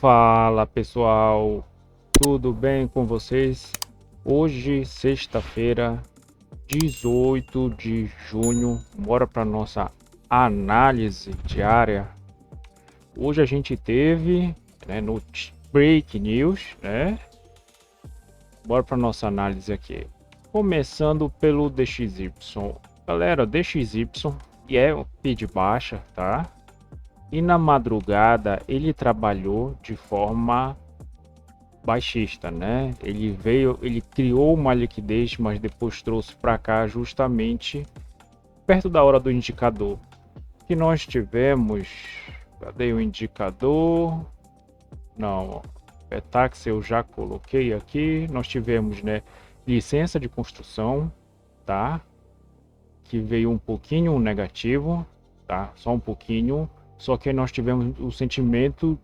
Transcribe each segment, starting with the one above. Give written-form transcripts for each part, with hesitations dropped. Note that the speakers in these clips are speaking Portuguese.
Fala pessoal, tudo bem com vocês? Hoje, sexta-feira, 18 de junho, bora para nossa análise diária. Hoje a gente teve, no Break News, Bora para nossa análise aqui. Começando pelo DXY. Galera, DXY é o P de baixa, tá? E na madrugada ele trabalhou de forma baixista, né? Ele criou uma liquidez, mas depois trouxe para cá justamente perto da hora do indicador. Que nós tivemos, cadê o indicador? Não, Petax eu já coloquei aqui. Nós tivemos, né, licença de construção, tá? Que veio um pouquinho negativo, tá? Só um pouquinho. Só que nós tivemos o sentimento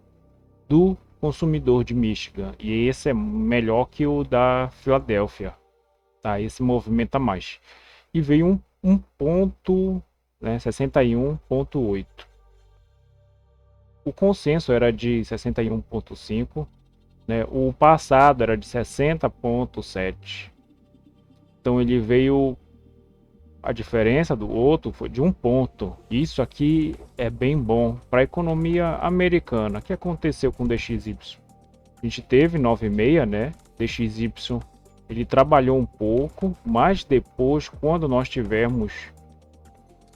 do consumidor de Michigan e esse é melhor que o da Filadélfia, tá? Esse movimenta mais e veio um ponto, né, 61,8. O consenso era de 61,5, né? O passado era de 60,7. Então ele veio, a diferença do outro foi de um ponto. Isso aqui é bem bom para a economia americana. O que aconteceu com o DXY? A gente teve 9,6, né? DXY ele trabalhou um pouco, mas depois, quando nós tivermos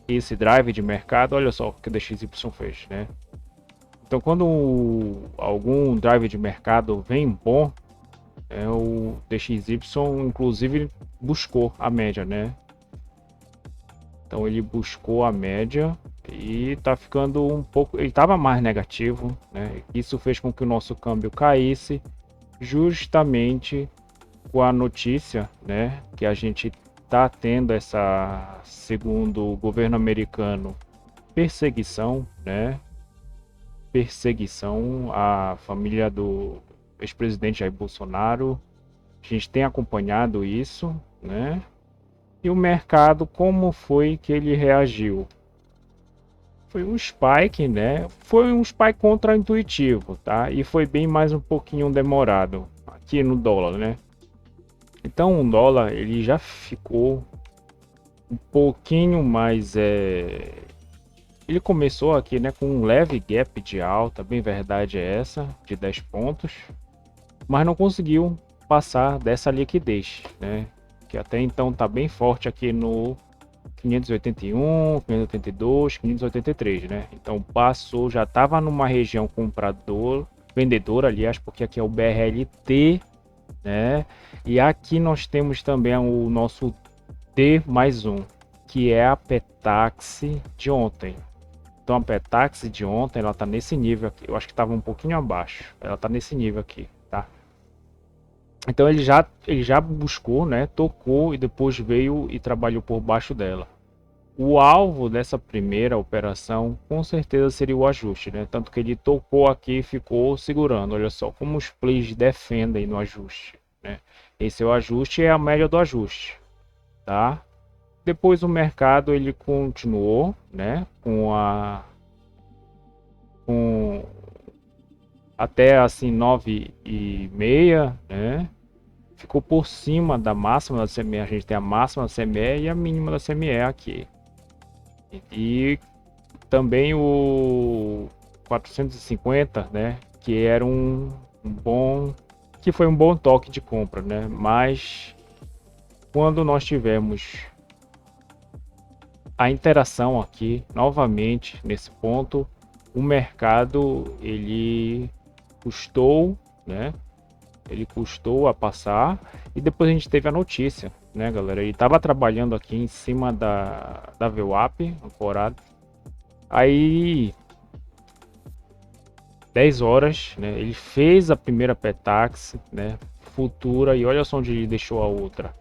esse drive de mercado, olha só o que o DXY fez, né? Então, quando algum drive de mercado vem bom, o DXY inclusive buscou a média, né? Então ele buscou a média e tá ficando um pouco, ele estava mais negativo, né? Isso fez com que o nosso câmbio caísse, justamente com a notícia, né, que a gente tá tendo essa, segundo o governo americano, perseguição, né? Perseguição à família do ex-presidente Jair Bolsonaro. A gente tem acompanhado isso, né? E o mercado, como foi que ele reagiu? Foi um spike, né? Foi um spike contra-intuitivo, tá? E foi bem mais um pouquinho demorado aqui no dólar, né? Então o dólar ele já ficou um pouquinho mais ele começou aqui, né, com um leve gap de alta, bem verdade é essa, de 10 pontos, mas não conseguiu passar dessa liquidez, né? Que até então tá bem forte aqui no 581, 582, 583, né? Então passou, já estava numa região comprador, vendedor, aliás, porque aqui é o BRLT, né? E aqui nós temos também o nosso T mais um, que é a Petax de ontem. Então a Petax de ontem, ela tá nesse nível aqui. Eu acho que estava um pouquinho abaixo. Ela tá nesse nível aqui, tá? Então ele já buscou, né? Tocou e depois veio e trabalhou por baixo dela. O alvo dessa primeira operação com certeza seria o ajuste, né? Tanto que ele tocou aqui e ficou segurando. Olha só como os plays defendem no ajuste, né? Esse é o ajuste, é a média do ajuste, tá? Depois o mercado ele continuou, né? Com até assim 9,6, né? Ficou por cima da máxima da CME. A gente tem a máxima da CME e a mínima da CME aqui. E também o 450, né, que era que foi um bom toque de compra, né? Mas quando nós tivemos a interação aqui novamente nesse ponto, o mercado ele custou, né? Ele custou a passar e depois a gente teve a notícia, né, galera? Ele estava trabalhando aqui em cima da VWAP, ancorado. Aí 10 horas, né? Ele fez a primeira Petax, né? Futura e olha só onde ele deixou a outra.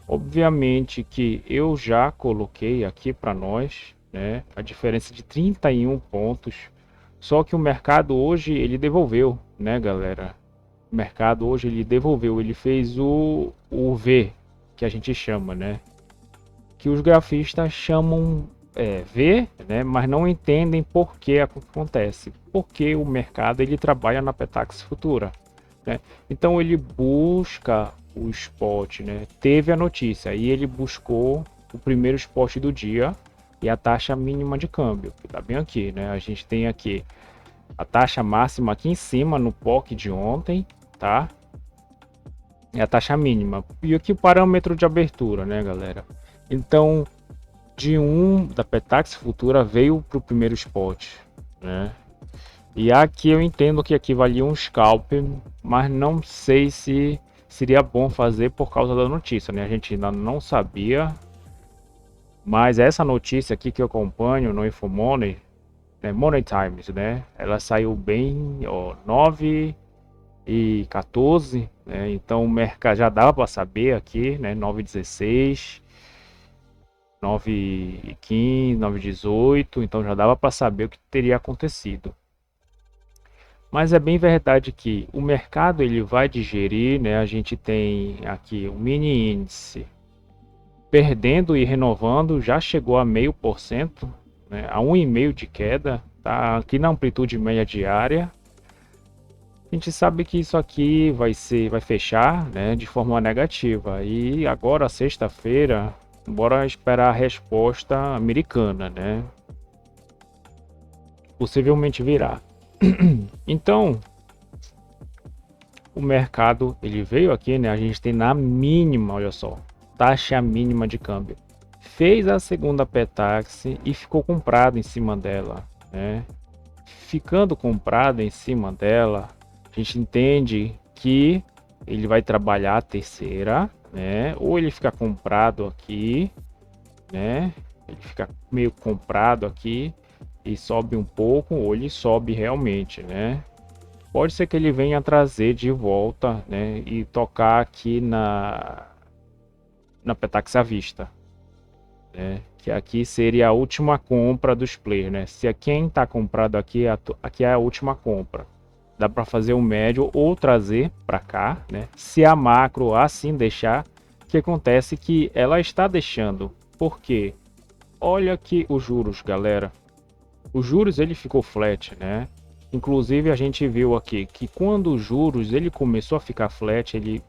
Obviamente que eu já coloquei aqui para nós, né? A diferença de 31 pontos. Só que o mercado hoje ele devolveu, né, galera? O mercado hoje ele devolveu, ele fez o V, que a gente chama, né? Que os grafistas chamam vê, né, mas não entendem por que acontece. Porque o mercado ele trabalha na Petax Futura, né? Então ele busca o spot, né? Teve a notícia e ele buscou o primeiro spot do dia e a taxa mínima de câmbio, que tá bem aqui, né? A gente tem aqui a taxa máxima aqui em cima no POC de ontem, tá? É a taxa mínima. E aqui o parâmetro de abertura, né, galera? Então, da Petax Futura veio para o primeiro spot, né? E aqui eu entendo que aqui valia um scalp, mas não sei se seria bom fazer por causa da notícia, né? A gente ainda não sabia, mas essa notícia aqui que eu acompanho no Infomoney, né, Money Times, né? Ela saiu bem, ó, 9h14, né? Então o mercado já dava para saber aqui, né? 9h16, 9h15, 9h18, então já dava para saber o que teria acontecido. Mas é bem verdade que o mercado ele vai digerir, né? A gente tem aqui o mini índice perdendo e renovando, já chegou a 0,5%, né? A 1,5% de queda, tá aqui na amplitude média diária. A gente sabe que isso aqui vai fechar, né, de forma negativa. E agora sexta-feira, bora esperar a resposta americana, né? Possivelmente virá. Então, o mercado ele veio aqui, né? A gente tem na mínima, olha só, taxa mínima de câmbio. Fez a segunda Petax e ficou comprado em cima dela, né? Ficando comprado em cima dela, a gente entende que ele vai trabalhar a terceira, né? Ou ele fica comprado aqui, né? Ele fica meio comprado aqui e sobe um pouco, ou ele sobe realmente, né? Pode ser que ele venha trazer de volta, né, e tocar aqui na Petax à vista, né, que aqui seria a última compra dos players, né? Se quem está comprado aqui, aqui é a última compra. Dá para fazer o médio ou trazer para cá, né? Se a macro assim deixar, o que acontece que ela está deixando. Por quê? Olha aqui os juros, galera. Os juros ele ficou flat, né? Inclusive a gente viu aqui que quando os juros ele começou a ficar flat, ele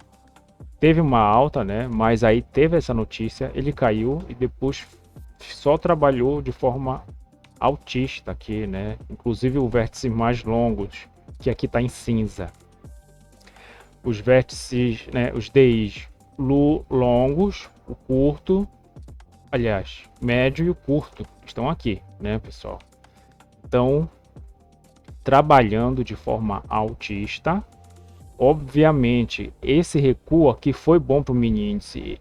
teve uma alta, né? Mas aí teve essa notícia, ele caiu e depois só trabalhou de forma altista aqui, né? Inclusive o vértice mais longos, que aqui está em cinza. Os vértices, né? Os DIs longos, o curto, aliás, médio e o curto estão aqui, né, pessoal? Então trabalhando de forma altista. Obviamente, esse recuo aqui foi bom para o mini índice.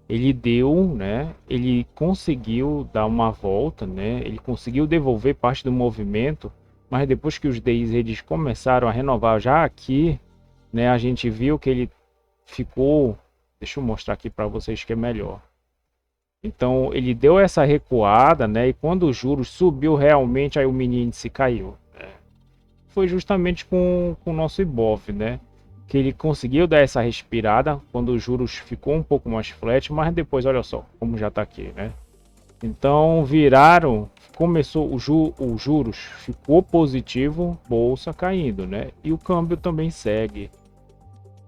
Ele deu, né? Ele conseguiu dar uma volta, né? Ele conseguiu devolver parte do movimento, mas depois que os DIs eles começaram a renovar já aqui, né? A gente viu que ele ficou. Deixa eu mostrar aqui para vocês que é melhor. Então ele deu essa recuada, né? E quando os juros subiu realmente, aí o mini índice caiu. Foi justamente com o nosso Ibov, né? Que ele conseguiu dar essa respirada quando os juros ficou um pouco mais flat, mas depois olha só como já tá aqui, né? Então viraram, começou os juros ficou positivo, bolsa caindo, né? E o câmbio também segue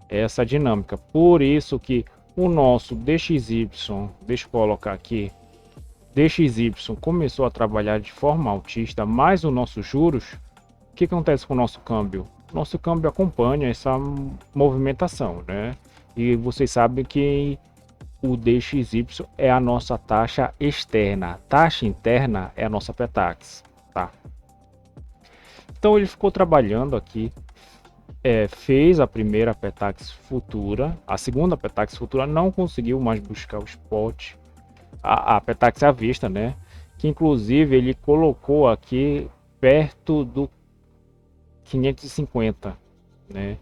essa dinâmica. Por isso que o nosso DXY, deixa eu colocar aqui, DXY começou a trabalhar de forma altista, mas os nossos juros, o que acontece com o nosso câmbio? Nosso câmbio acompanha essa movimentação, né? E vocês sabem que o DXY é a nossa taxa externa, a taxa interna é a nossa Petax, tá? Então ele ficou trabalhando aqui, fez a primeira Petax futura, a segunda Petax futura não conseguiu mais buscar o spot, a Petax à vista, né? Que inclusive ele colocou aqui perto do 550, né?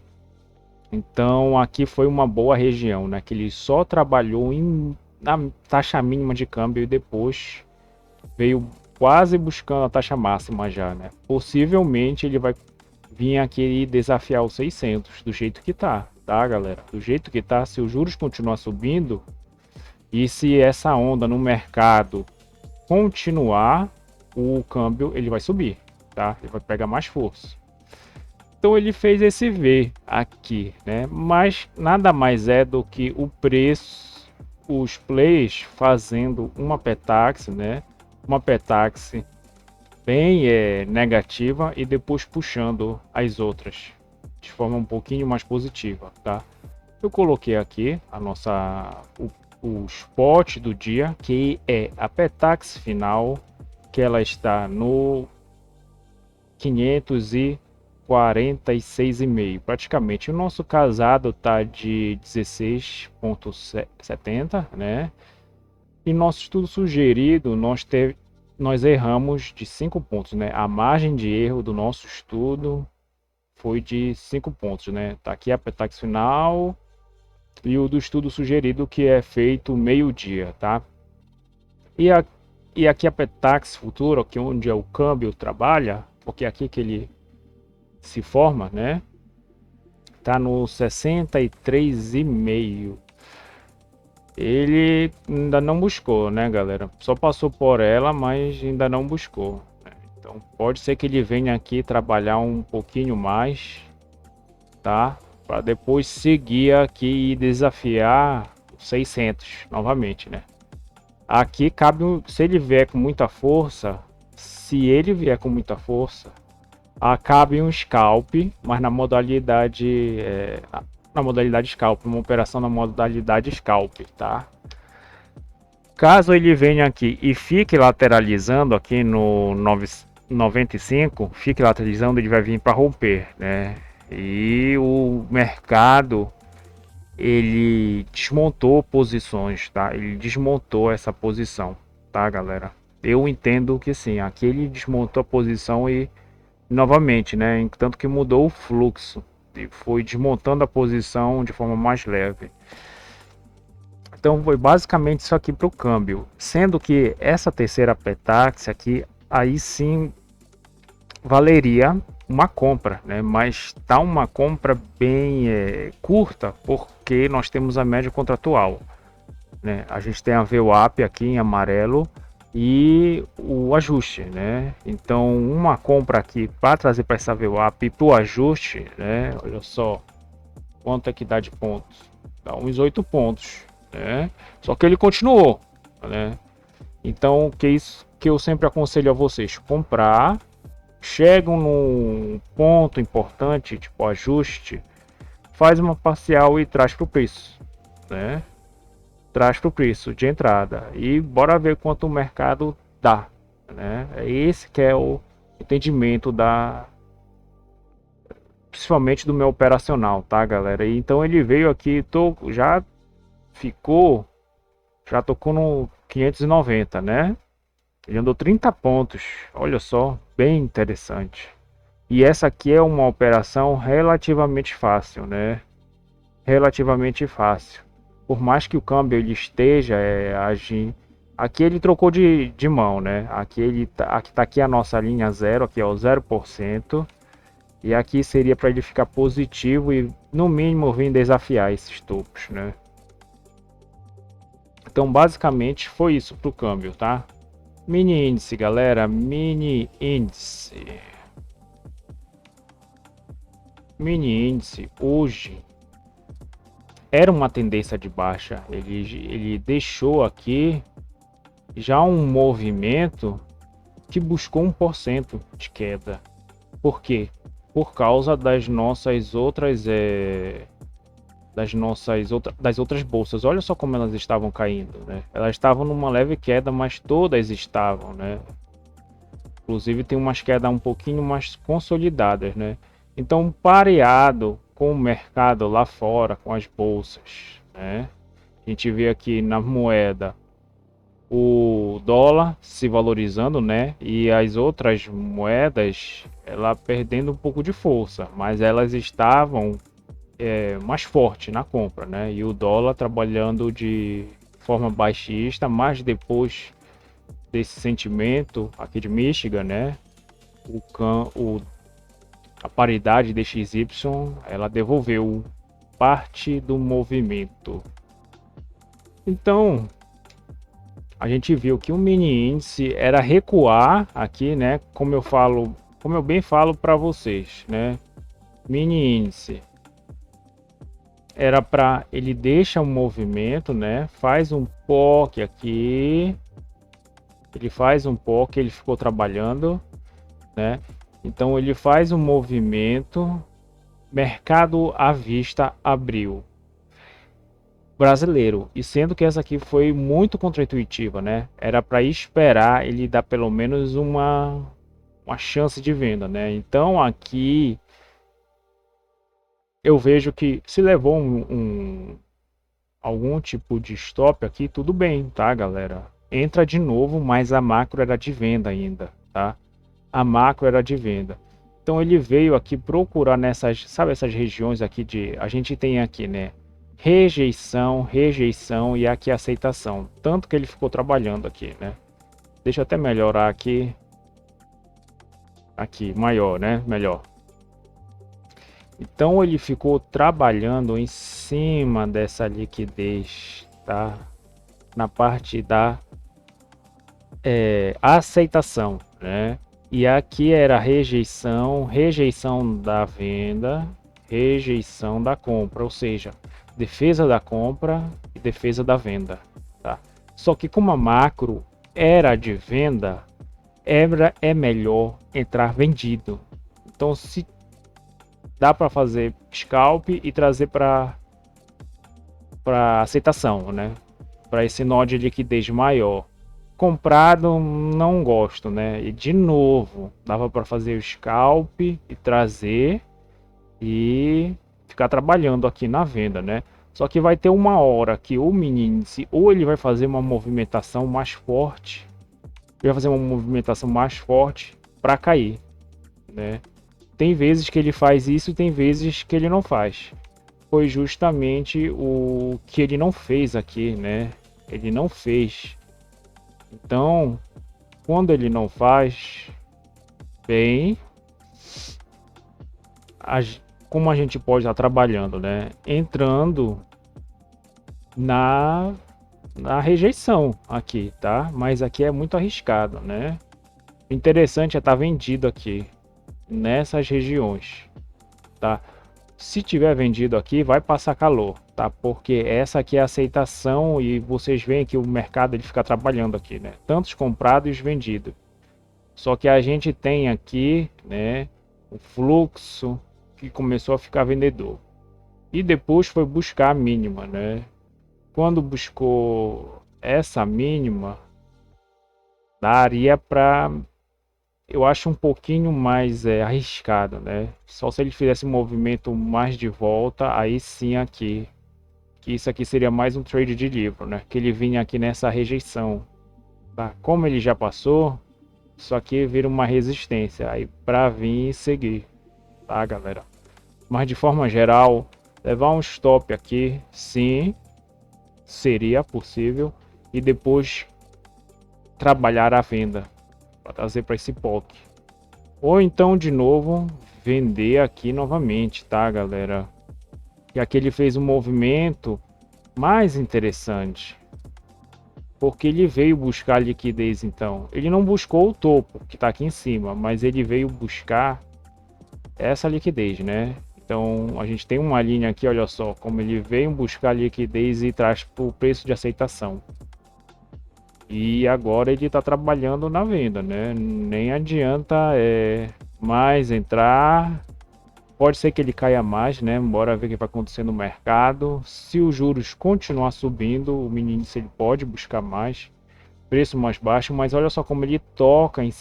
Então aqui foi uma boa região, né? Que ele só trabalhou na taxa mínima de câmbio e depois veio quase buscando a taxa máxima já, né? Possivelmente ele vai vir aqui e desafiar os 600 do jeito que tá, galera? Do jeito que tá, se os juros continuar subindo e se essa onda no mercado continuar, o câmbio ele vai subir, tá? Ele vai pegar mais força. Então ele fez esse V aqui, né? Mas nada mais é do que o preço, os players fazendo uma petaxe, né? Uma petaxe bem negativa e depois puxando as outras de forma um pouquinho mais positiva, tá? Eu coloquei aqui o spot do dia, que é a petaxe final, que ela está no 546,5. Praticamente o nosso casado tá de 16,70, né? E nosso estudo sugerido, nós erramos de 5 pontos, né? A margem de erro do nosso estudo foi de 5 pontos, né? Tá aqui a petaxe final e o do estudo sugerido, que é feito meio-dia, tá? E, e aqui a petaxe futura, que é onde o câmbio trabalha, porque é aqui que ele se forma, né? Tá no 63,5. Ele ainda não buscou, né, galera? Só passou por ela, mas ainda não buscou, né? Então pode ser que ele venha aqui trabalhar um pouquinho mais, tá? Para depois seguir aqui e desafiar 600 novamente, né? Aqui cabe, se ele vier com muita força, cabe um scalp, mas na modalidade scalp, uma operação na modalidade scalp, tá? Caso ele venha aqui e fique lateralizando aqui no 95, fique lateralizando, ele vai vir para romper, né? E o mercado ele desmontou posições, tá? Ele desmontou essa posição, tá, galera? Eu entendo que sim, aqui ele desmontou a posição e novamente, né? Tanto que mudou o fluxo e foi desmontando a posição de forma mais leve. Então foi basicamente isso aqui para o câmbio, sendo que essa terceira petaxe aqui, aí sim valeria uma compra, né? Mas tá uma compra bem curta, porque nós temos a média contratual, né? A gente tem a VWAP aqui em amarelo e o ajuste, né? Então uma compra aqui para trazer para essa VWAP para o ajuste, né? Olha só quanto é que dá de pontos, dá uns 8 pontos, né? Só que ele continuou, né? Então que isso que eu sempre aconselho a vocês: comprar, chegam num ponto importante, tipo ajuste, faz uma parcial e traz para o preço, né? Traz para o preço de entrada e bora ver quanto o mercado dá, né? Esse que é o entendimento principalmente do meu operacional, tá, galera? E então ele veio aqui, já tocou no 590, né? Ele andou 30 pontos, olha só, bem interessante. E essa aqui é uma operação relativamente fácil, né? Relativamente fácil. Por mais que o câmbio ele esteja agindo. Aqui ele trocou de mão, né? Aqui tá aqui a nossa linha zero, aqui é o 0%. E aqui seria para ele ficar positivo e no mínimo vir desafiar esses topos, né? Então basicamente foi isso pro câmbio, tá? Mini índice, galera, mini índice. Mini índice hoje era uma tendência de baixa, ele deixou aqui já um movimento que buscou 1% de queda. Por quê? Por causa das nossas outras das outras bolsas. Olha só como elas estavam caindo, né? Elas estavam numa leve queda, mas todas estavam, né? Inclusive tem umas quedas um pouquinho mais consolidadas, né? Então, pareado com o mercado lá fora, com as bolsas, né? A gente vê aqui na moeda o dólar se valorizando, né? E as outras moedas ela perdendo um pouco de força, mas elas estavam mais forte na compra, né? E o dólar trabalhando de forma baixista, mas depois desse sentimento aqui de Michigan, né? A paridade DXY ela devolveu parte do movimento. Então a gente viu que o mini índice era recuar aqui, né? Como eu bem falo para vocês, né? Mini índice era para ele deixa um movimento, né? Faz um POC aqui, ele faz um POC, ele ficou trabalhando, né? Então ele faz um movimento, mercado à vista abriu. Brasileiro, e sendo que essa aqui foi muito contraintuitiva, né? Era para esperar ele dar pelo menos uma chance de venda, né? Então aqui eu vejo que se levou algum tipo de stop aqui, tudo bem, tá, galera? Entra de novo, mas a macro era de venda ainda, tá? A macro era de venda. Então ele veio aqui procurar nessas, sabe essas regiões aqui de, a gente tem aqui, né? Rejeição, rejeição e aqui aceitação. Tanto que ele ficou trabalhando aqui, né? Deixa eu até melhorar aqui. Aqui, maior, né? Melhor. Então ele ficou trabalhando em cima dessa liquidez, tá? Na parte da aceitação, né? E aqui era rejeição, rejeição da venda, rejeição da compra, ou seja, defesa da compra e defesa da venda, tá? Só que como a macro era de venda, é melhor entrar vendido. Então se dá para fazer scalp e trazer para aceitação, né? Para esse nó de liquidez maior. Comprado não gosto, né? E de novo, dava para fazer o scalp e trazer e ficar trabalhando aqui na venda, né? Só que vai ter uma hora que o mini índice ou ele vai fazer uma movimentação mais forte, para cair, né? Tem vezes que ele faz isso e tem vezes que ele não faz. Foi justamente o que ele não fez aqui, né? Ele não fez. Então, quando ele não faz bem, como a gente pode estar trabalhando, né? Entrando na rejeição aqui, tá? Mas aqui é muito arriscado, né? O interessante é estar vendido aqui nessas regiões, tá? Se tiver vendido aqui, vai passar calor, tá? Porque essa aqui é a aceitação e vocês veem que o mercado ele fica trabalhando aqui, né? Tantos comprados e os vendidos. Só que a gente tem aqui, né, o fluxo que começou a ficar vendedor. E depois foi buscar a mínima, né? Quando buscou essa mínima, daria para, eu acho um pouquinho mais arriscado, né? Só se ele fizesse um movimento mais de volta, aí sim aqui. Que isso aqui seria mais um trade de livro, né? Que ele vinha aqui nessa rejeição, tá? Como ele já passou, isso aqui vira uma resistência aí para vir e seguir, tá, galera? Mas de forma geral, levar um stop aqui, sim, seria possível e depois trabalhar a venda para trazer para esse POC. Ou então de novo vender aqui novamente, tá, galera? E aqui ele fez um movimento mais interessante, porque ele veio buscar liquidez. Então ele não buscou o topo que está aqui em cima, mas ele veio buscar essa liquidez, né? Então a gente tem uma linha aqui, olha só como ele veio buscar liquidez e traz para o preço de aceitação. E agora ele está trabalhando na venda, né? Nem adianta mais entrar. Pode ser que ele caia mais, né? Bora ver o que vai acontecer no mercado. Se os juros continuar subindo, o mini índice ele pode buscar mais, preço mais baixo, mas olha só como ele toca em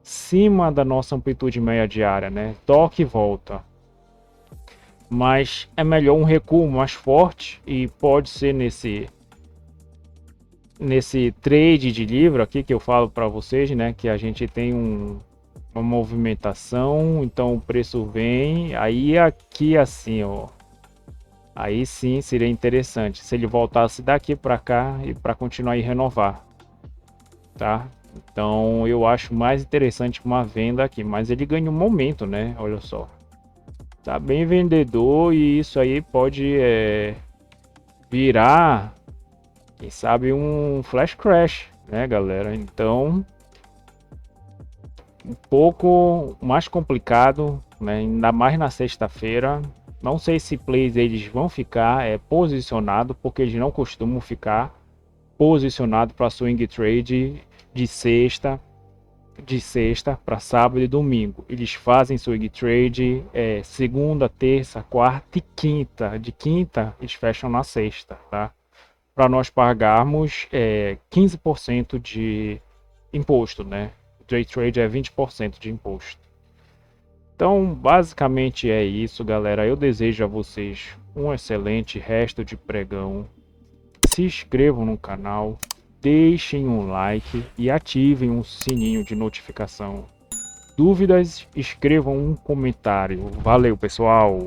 cima da nossa amplitude média diária, né? Toca e volta. Mas é melhor um recuo mais forte e pode ser nesse trade de livro aqui que eu falo para vocês, né? Que a gente tem uma movimentação, então o preço vem, aí aqui assim, ó, aí sim seria interessante se ele voltasse daqui para cá e para continuar e renovar, tá? Então eu acho mais interessante uma venda aqui, mas ele ganha um momento, né? Olha só, tá bem vendedor e isso aí pode virar Quem sabe um flash crash, né, galera? Então, um pouco mais complicado, né? Ainda mais na sexta-feira. Não sei se plays eles vão ficar posicionado, porque eles não costumam ficar posicionado para swing trade de sexta para sábado e domingo. Eles fazem swing trade segunda, terça, quarta e quinta. De quinta eles fecham na sexta, tá? Para nós pagarmos 15% de imposto, né? O day trade é 20% de imposto. Então, basicamente é isso, galera. Eu desejo a vocês um excelente resto de pregão. Se inscrevam no canal, deixem um like e ativem o sininho de notificação. Dúvidas? Escrevam um comentário. Valeu, pessoal!